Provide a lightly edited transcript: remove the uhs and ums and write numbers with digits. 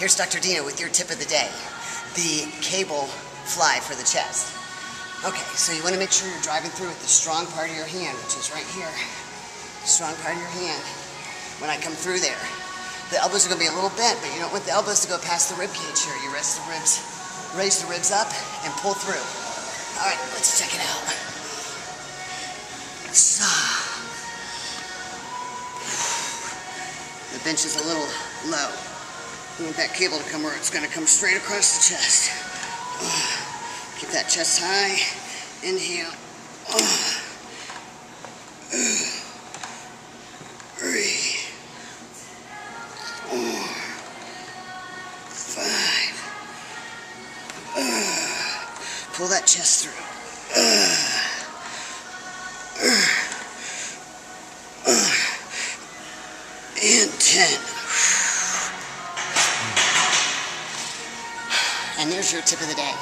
Here's Dr. Dina with your tip of the day, the cable fly for the chest. Okay, so you want to make sure you're driving through with the strong part of your hand, which is right here. Strong part of your hand. When I come through there, the elbows are going to be a little bent, but you don't want the elbows to go past the rib cage here. You rest the ribs, raise the ribs up, and pull through. All right, let's check it out. The bench is a little low. You want that cable to come where it's going to come straight across the chest. Keep that chest high. Inhale. 3, 4, 5. Pull that chest through. And 10. And there's your tip of the day.